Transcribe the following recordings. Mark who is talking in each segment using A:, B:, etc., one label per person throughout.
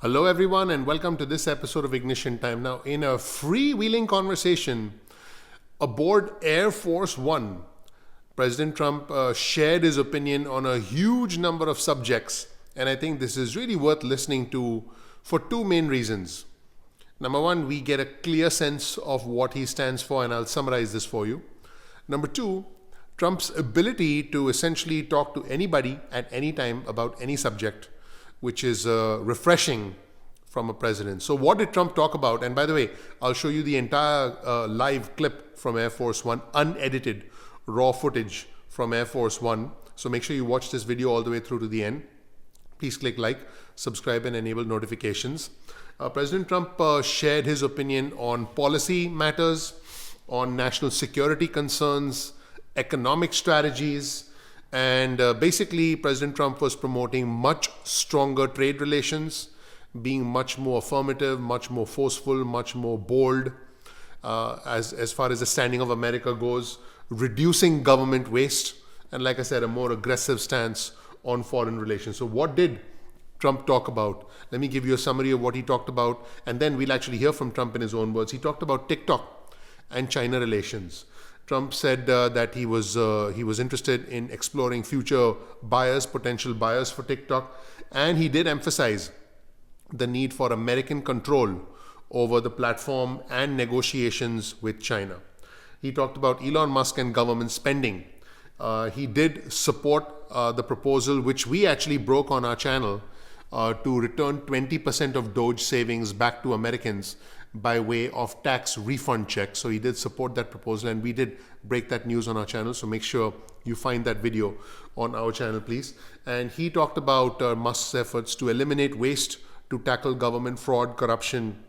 A: Hello, everyone, and welcome to this episode of Ignition Time. Now, in a freewheeling conversation aboard Air Force One, President Trump shared his opinion on a huge number of subjects, and I think this is really worth listening to for two main reasons. Number one, we get a clear sense of what he stands for, and I'll summarize this for you. Number two, Trump's ability to essentially talk to anybody at any time about any subject, which is refreshing from a president. So what did Trump talk about? And by the way, I'll show you the entire live clip from Air Force One, unedited, raw footage from Air Force One. So make sure you watch this video all the way through to the end. Please click like, subscribe, and enable notifications. President Trump shared his opinion on policy matters, on national security concerns, economic strategies, and basically, President Trump was promoting much stronger trade relations, being much more affirmative, much more forceful, much more bold as far as the standing of America goes, reducing government waste, and like I said, a more aggressive stance on foreign relations. So what did Trump talk about? Let me give you a summary of what he talked about, and then we'll actually hear from Trump in his own words. He talked about TikTok and China relations. Trump said that he was interested in exploring future buyers, potential buyers for TikTok, and he did emphasize the need for American control over the platform and negotiations with China. He talked about Elon Musk and government spending. He did support the proposal, which we actually broke on our channel, to return 20% of Doge savings back to Americans by way of tax refund checks. So he did support that proposal, and we did break that news on our channel. So make sure you find that video on our channel, please. And he talked about Musk's efforts to eliminate waste, to tackle government fraud, corruption,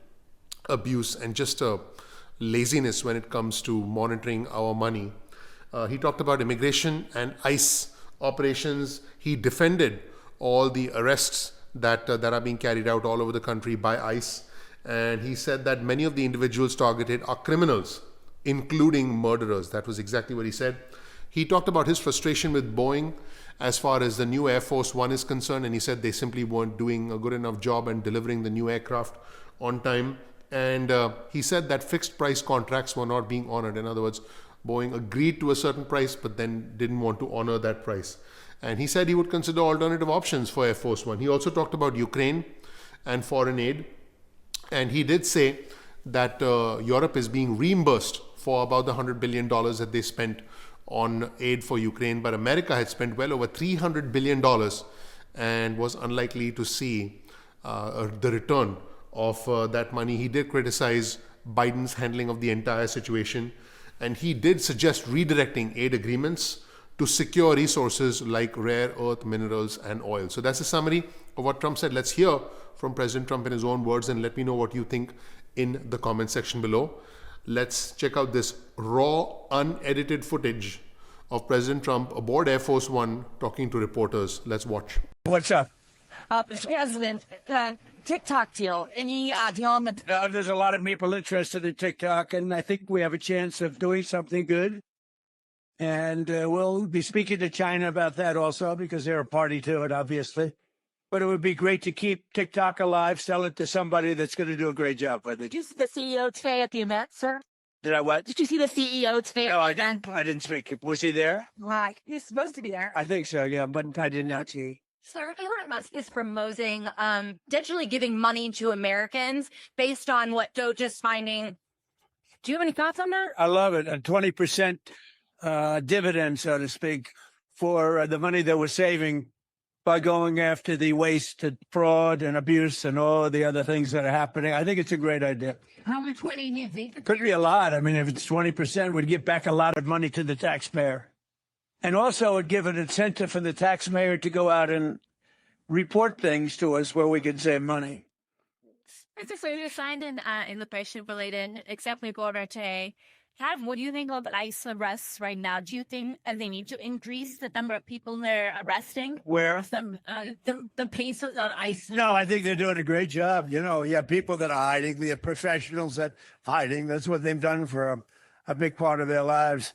A: abuse, and just laziness when it comes to monitoring our money. He talked about immigration and ICE operations. He defended all the arrests that are being carried out all over the country by ICE. And he said that many of the individuals targeted are criminals, including murderers. That was exactly what he said. He talked about his frustration with Boeing as far as the new Air Force One is concerned, and he said they simply weren't doing a good enough job and delivering the new aircraft on time. And he said that fixed price contracts were not being honored. In other words, Boeing agreed to a certain price but then didn't want to honor that price. And he said he would consider alternative options for Air Force One. He also talked about Ukraine and foreign aid. And he did say that Europe is being reimbursed for about the $100 billion that they spent on aid for Ukraine. But America had spent well over $300 billion and was unlikely to see the return of that money. He did criticize Biden's handling of the entire situation. And he did suggest redirecting aid agreements to secure resources like rare earth minerals and oil. So that's a summary of what Trump said. Let's hear from President Trump in his own words, and let me know what you think in the comment section below. Let's check out this raw, unedited footage of President Trump aboard Air Force One talking to reporters. Let's watch.
B: What's up?
C: President, TikTok deal. Any deal on the...
B: There's a lot of people interested in TikTok, and I think we have a chance of doing something good. And we'll be speaking to China about that also, because they're a party to it, obviously. But it would be great to keep TikTok alive, sell it to somebody that's going to do a great job with it.
C: Did you see the CEO today at the event, sir?
B: Did I what?
C: Did you see the CEO today?
B: No, I didn't speak. Was he there?
C: Why? He's supposed to be there.
B: I think so, yeah, but I did not see.
C: Sir, Elon Musk is promoting, potentially giving money to Americans based on what Doge is finding. Do you have any thoughts on that?
B: I love it. A 20% dividend, so to speak, for the money that we're saving by going after the waste and fraud and abuse and all the other things that are happening. I think it's a great idea.
C: How much money do you think?
B: It could be a lot. I mean, if it's 20%, we'd give back a lot of money to the taxpayer. And also it'd give an incentive for the taxpayer to go out and report things to us where we could save money.
D: So you signed an immigration-related executive order today. What do you think of ICE arrests right now? Do you think they need to increase the number of people they're arresting?
B: Where?
D: The pace of ICE.
B: No, I think they're doing a great job. You know, you have people that are hiding. You have professionals that are hiding. That's what they've done for a big part of their lives.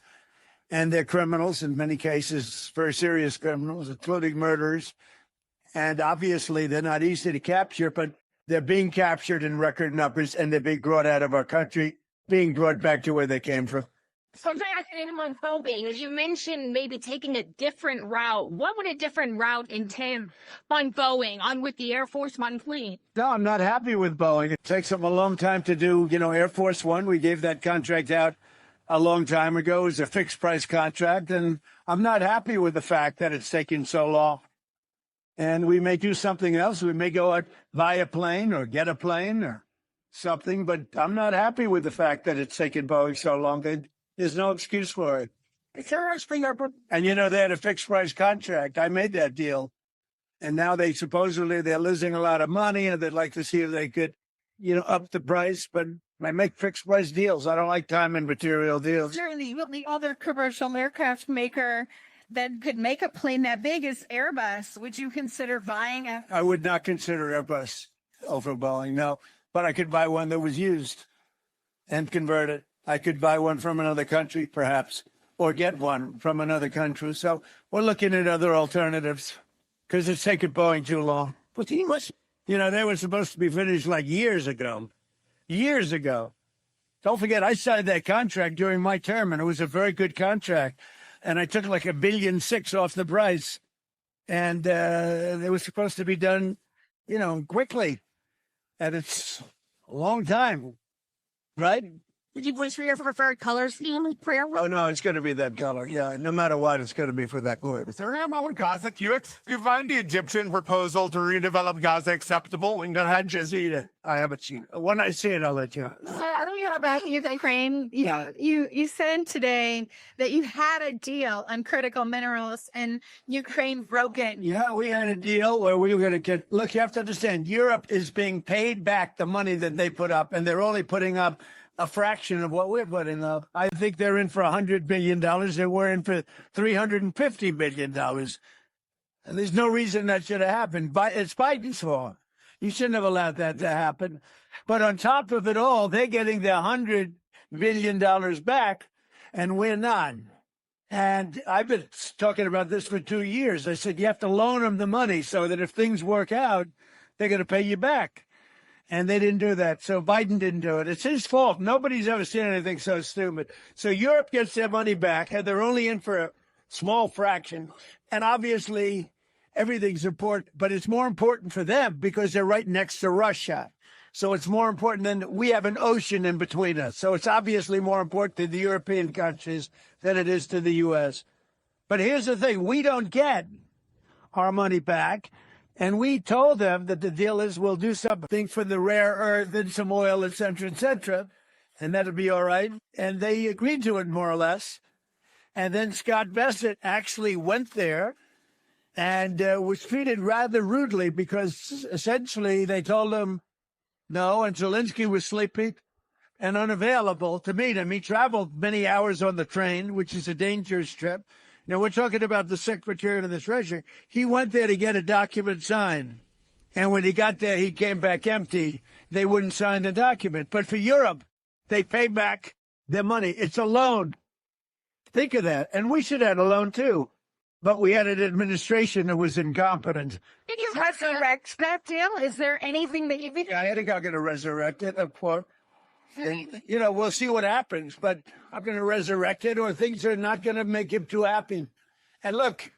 B: And they're criminals, in many cases, very serious criminals, including murderers. And obviously, they're not easy to capture, but They're being captured in record numbers, and they're being brought out of our country, being brought back to where they came from.
E: So back in on Boeing, as you mentioned, maybe taking a different route. What would a different route entail on Boeing, on with the Air Force One fleet?
B: No, I'm not happy with Boeing. It takes them a long time to do, Air Force One. We gave that contract out a long time ago. It was a fixed price contract, and I'm not happy with the fact that it's taking so long. And we may do something else. We may go out, buy a plane or get a plane or something, but I'm not happy with the fact that it's taken Boeing so long. There's no excuse for it. And they had a fixed price contract. I made that deal. And now they're losing a lot of money, and they'd like to see if they could, up the price. But I make fixed price deals. I don't like time and material deals.
F: Certainly, the other commercial aircraft maker that could make a plane that big is Airbus. Would you consider buying a?
B: I would not consider Airbus over Boeing, no. But I could buy one that was used and convert it. I could buy one from another country, perhaps, or get one from another country. So we're looking at other alternatives because it's taken Boeing too long. But they were supposed to be finished like years ago. Years ago. Don't forget, I signed that contract during my term, and it was a very good contract. And I took like $1.6 billion off the price. And it was supposed to be done, quickly. And it's a long time, right?
F: Did you voice for your preferred colors?
B: Oh, no, it's going to be that color. Yeah, no matter what, it's going to be for that color.
G: Gaza, do you find the Egyptian proposal to redevelop Gaza acceptable?
B: I haven't seen it. When I see it, I'll let you know.
F: I don't know about Ukraine. Yeah, you said today that you had a deal on critical minerals and Ukraine broke it.
B: Yeah, we had a deal where we were going to get. Look, you have to understand, Europe is being paid back the money that they put up, and they're only putting up a fraction of what we're putting up. I think they're in for $100 billion, and we're in for $350 billion. And there's no reason that should have happened. It's Biden's fault. You shouldn't have allowed that to happen. But on top of it all, they're getting their $100 billion back, and we're not. And I've been talking about this for 2 years. I said, you have to loan them the money so that if things work out, they're going to pay you back. And they didn't do that. So Biden didn't do it. It's his fault. Nobody's ever seen anything so stupid. So Europe gets their money back, and they're only in for a small fraction. And obviously, everything's important, but it's more important for them because they're right next to Russia. So it's more important than we have an ocean in between us. So it's obviously more important to the European countries than it is to the U.S. But here's the thing. We don't get our money back. And we told them that the deal is we'll do something for the rare earth and some oil, et cetera, and that'll be all right. And they agreed to it, more or less. And then Scott Bessent actually went there and was treated rather rudely because essentially they told him no, and Zelensky was sleeping and unavailable to meet him. He traveled many hours on the train, which is a dangerous trip. Now, we're talking about the Secretary of the Treasury. He went there to get a document signed. And when he got there, he came back empty. They wouldn't sign the document. But for Europe, they pay back their money. It's a loan. Think of that. And we should have a loan, too. But we had an administration that was incompetent.
F: Did you resurrect that deal? Is there anything that you think?
B: Yeah, I think I'm going to resurrect it, of course. And, we'll see what happens, but I'm going to resurrect it or things are not going to make him too happy. And look,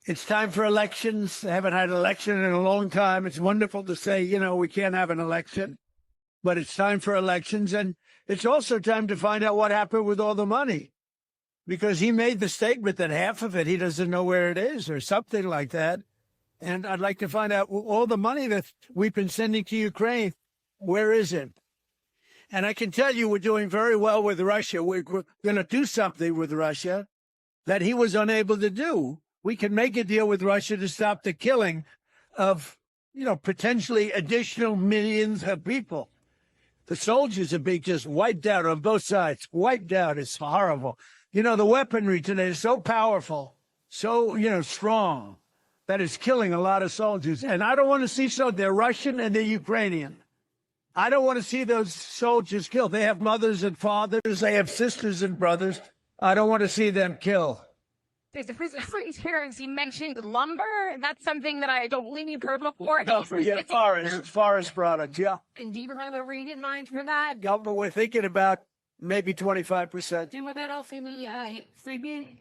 B: it's time for elections. I haven't had an election in a long time. It's wonderful to say, we can't have an election, but it's time for elections. And it's also time to find out what happened with all the money, because he made the statement that half of it, he doesn't know where it is or something like that. And I'd like to find out all the money that we've been sending to Ukraine, where is it? And I can tell you we're doing very well with Russia. We're going to do something with Russia that he was unable to do. We can make a deal with Russia to stop the killing of, potentially additional millions of people. The soldiers are being just wiped out on both sides. Wiped out. It's horrible. The weaponry today is so powerful, so, strong, that it's killing a lot of soldiers. And I don't want to see they're Russian and they're Ukrainian. I don't want to see those soldiers killed. They have mothers and fathers. They have sisters and brothers. I don't want to see them killed.
E: There's a free tariffs. You mentioned lumber. That's something that I don't believe you've heard before.
B: Forest products, yeah.
E: And do you have a rate in mind for that?
B: Yeah, but we're thinking about maybe 25%.
E: Do what that also mean? Freebie?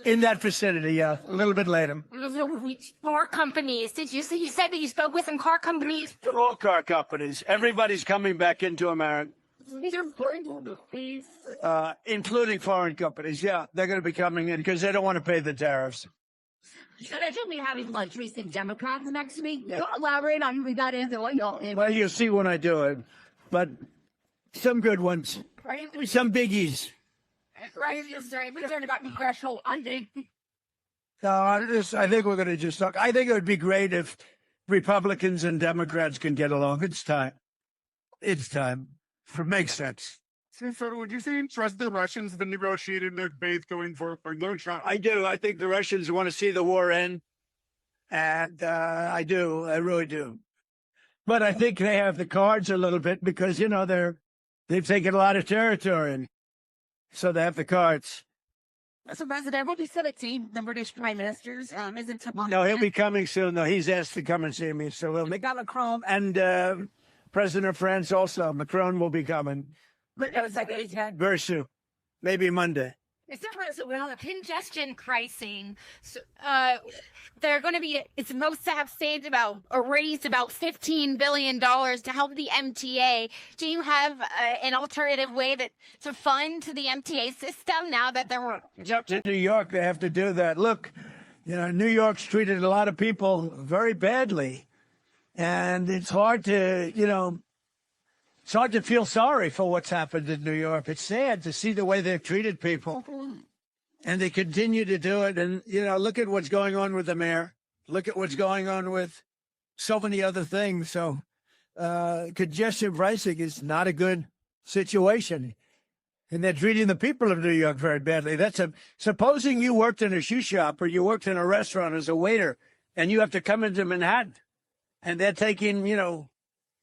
B: In that vicinity, yeah. A little bit later.
E: Car companies. Did you say you said that you spoke with some car companies?
B: All car companies. Everybody's coming back into America.
E: These are important, please.
B: Including foreign companies, yeah. They're going to be coming in because they don't want to pay the tariffs.
E: Should I be having lunch with some Democrats next week? Elaborate on who that is and what y'all.
B: Well, you'll see when I do it. But some good ones.
E: Right?
B: Some biggies.
E: Right? You're concerned about congressional funding.
B: No, I think we're going to just talk. I think it would be great if Republicans and Democrats can get along. It's time. It's time. It makes sense.
G: So would you say you trust the Russians in negotiating their base going forward?
B: I do. I think the Russians want to see the war end. And I do. I really do. But I think they have the cards a little bit because, you know, they've taken a lot of territory. And so they have the cards.
E: So, President, what you said it to the British Prime Minister's isn't tomorrow.
B: No, he'll be coming soon. No, he's asked to come and see me. So we'll make Macron and President of France also. Macron will be coming
E: But that was like
B: very soon, maybe Monday.
E: It's not a congestion pricing. So, they're going to be. It's supposed to have saved about or raised about $15 billion to help the MTA. Do you have an alternative way to fund the MTA system now that they're
B: In New York, they have to do that. Look, you know, New York's treated a lot of people very badly, and it's hard to, you know. It's hard to feel sorry for what's happened in New York. It's sad to see the way they've treated people. And they continue to do it. And, you know, look at what's going on with the mayor. Look at what's going on with so many other things. So congestion pricing is not a good situation. And they're treating the people of New York very badly. Supposing you worked in a shoe shop or you worked in a restaurant as a waiter and you have to come into Manhattan and they're taking, you know,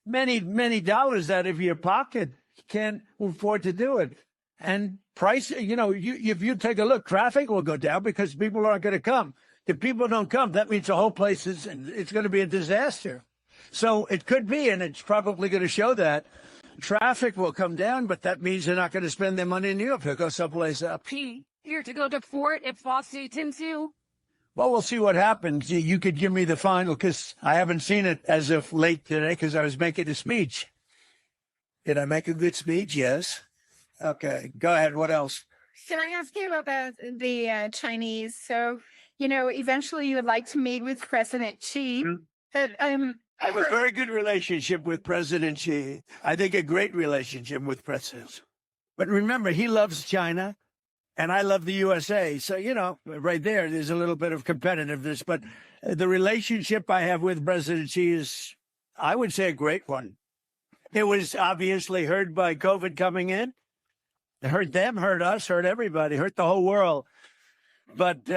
B: many dollars out of your pocket. You can't afford to do it. And price, you know, if you take a look, traffic will go down because people aren't going to come. If people don't come, that means the whole place it's going to be a disaster. So it could be, and it's probably going to show that traffic will come down, but that means they're not going to spend their money in New York. They'll go someplace up.
E: here to go to Fort if lawsuits ensue?
B: Well, we'll see what happens. You could give me the final because I haven't seen it as of late today because I was making a speech. Did I make a good speech? Yes. Okay. Go ahead. What else?
F: Can I ask you about the Chinese? So, you know, eventually you would like to meet with President Xi.
B: I have a very good relationship with President Xi. I think a great relationship with President. But remember, he loves China. And I love the USA. So, you know, right there's a little bit of competitiveness. But the relationship I have with President Xi is, I would say, a great one. It was obviously hurt by COVID coming in. It hurt them, hurt us, hurt everybody, hurt the whole world. But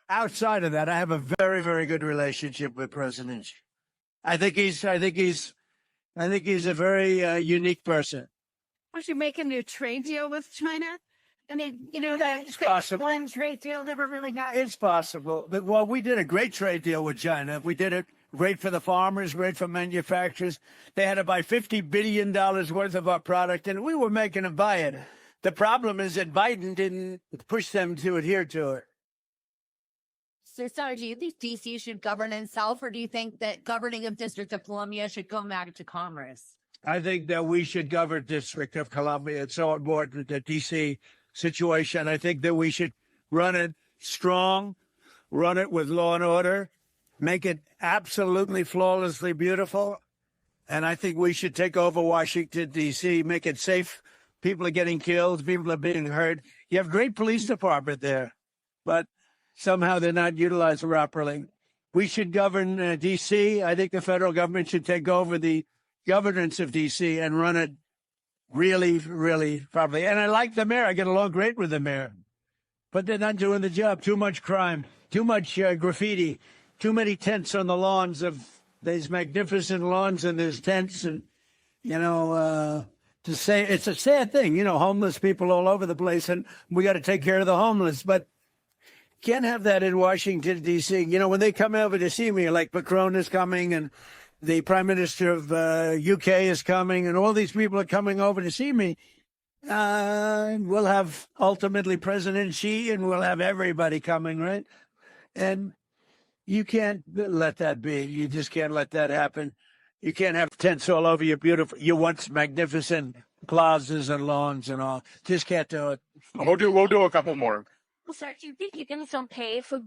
B: outside of that, I have a very, very good relationship with President Xi. I think he's a very unique person.
F: Would you make a new trade deal with China? I mean, you know, that
B: possible.
F: one trade deal never really got.
B: It's possible. But, well, we did a great trade deal with China. We did it great for the farmers, great for manufacturers. They had to buy $50 billion worth of our product, and we were making them buy it. The problem is that Biden didn't push them to adhere to it.
C: So, do you think D.C. should govern itself, or do you think that governing of District of Columbia should go back to Congress?
B: I think that we should govern District of Columbia. It's so important, the D.C. situation. I think that we should run it strong, run it with law and order, make it absolutely flawlessly beautiful. And I think we should take over Washington, D.C., make it safe. People are getting killed. People are being hurt. You have great police department there, but somehow they're not utilized properly. We should govern D.C. I think the federal government should take over the governance of D.C. and run it really, really properly. And I like the mayor. I get along great with the mayor. But they're not doing the job. Too much crime, too much graffiti, too many tents on the lawns of these magnificent lawns, and there's tents and, you know, it's a sad thing, homeless people all over the place, and we got to take care of the homeless. But can't have that in Washington, D.C. When they come over to see me, like Macron is coming, and the Prime Minister of UK is coming, and all these people are coming over to see me. We'll have ultimately President Xi, and we'll have everybody coming, right? And you can't let that be. You just can't let that happen. You can't have tents all over your once magnificent plazas and lawns and all. Just can't do it.
G: We'll do a couple more.
D: Well, sir, do you think you can still pay for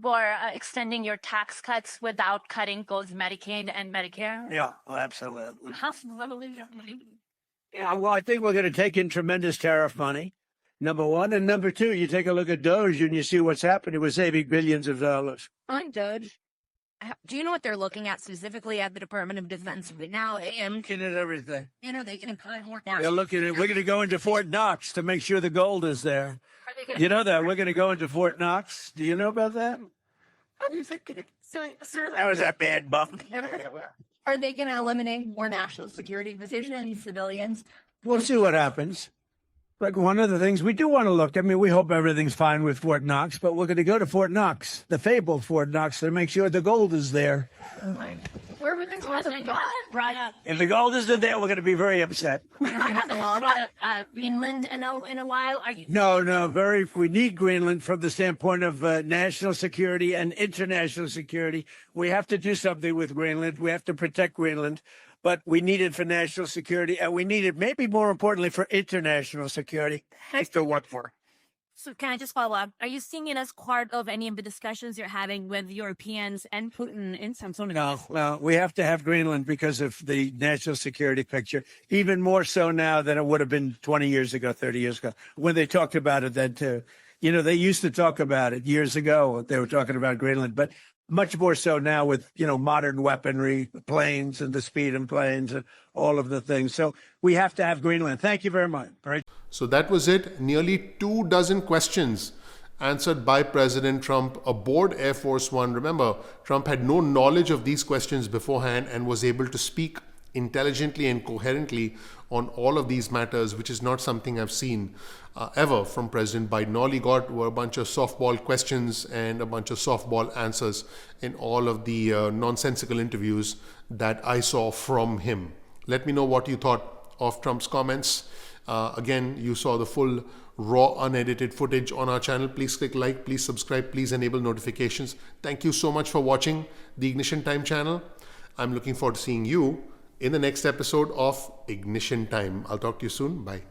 D: extending your tax cuts without cutting both Medicaid and Medicare?
B: Yeah, absolutely.
D: Absolutely.
B: Yeah, well, I think we're going to take in tremendous tariff money, number one. And number two, you take a look at Doge and you see what's happening. We're saving billions of dollars.
C: On Doge, do you know what they're looking at specifically at the Department of Defense right now? And
B: Looking at everything.
C: they can cut more down.
B: They're looking at. We're going to go into Fort Knox to make sure the gold is there. You know that we're going to go into Fort Knox. Do you know about that? That was a bad bump.
C: Are they going to eliminate more national security positions, civilians?
B: We'll see what happens. Like one of the things we do want to look. we hope everything's fine with Fort Knox, but we're going to go to Fort Knox, the fabled Fort Knox, to make sure the gold is there.
C: Where would the right?
B: If the gold isn't there, we're going to be very upset.
D: Greenland in a while? Are you?
B: No. We need Greenland from the standpoint of national security and international security. We have to do something with Greenland. We have to protect Greenland. But we need it for national security, and we need it, maybe more importantly, for international security.
G: I still want for.
D: So can I just follow up? Are you seeing it as part of any of the discussions you're having with Europeans and Putin in some sort of?
B: No, we have to have Greenland because of the national security picture, even more so now than it would have been 20 years ago, 30 years ago, when they talked about it then too. They used to talk about it years ago. They were talking about Greenland, but much more so now with, modern weaponry, planes and the speed in planes and all of the things. So we have to have Greenland. Thank you very much. All right.
A: So that was it. Nearly 24 questions answered by President Trump aboard Air Force One. Remember, Trump had no knowledge of these questions beforehand and was able to speak intelligently and coherently on all of these matters, which is not something I've seen ever from President Biden. All he got were a bunch of softball questions and a bunch of softball answers in all of the nonsensical interviews that I saw from him. Let me know what you thought of Trump's comments. Again, you saw the full raw unedited footage on our channel. Please click like, please subscribe, please enable notifications. Thank you so much for watching the Ignition Time channel. I'm looking forward to seeing you in the next episode of Ignition Time. I'll talk to you soon. Bye.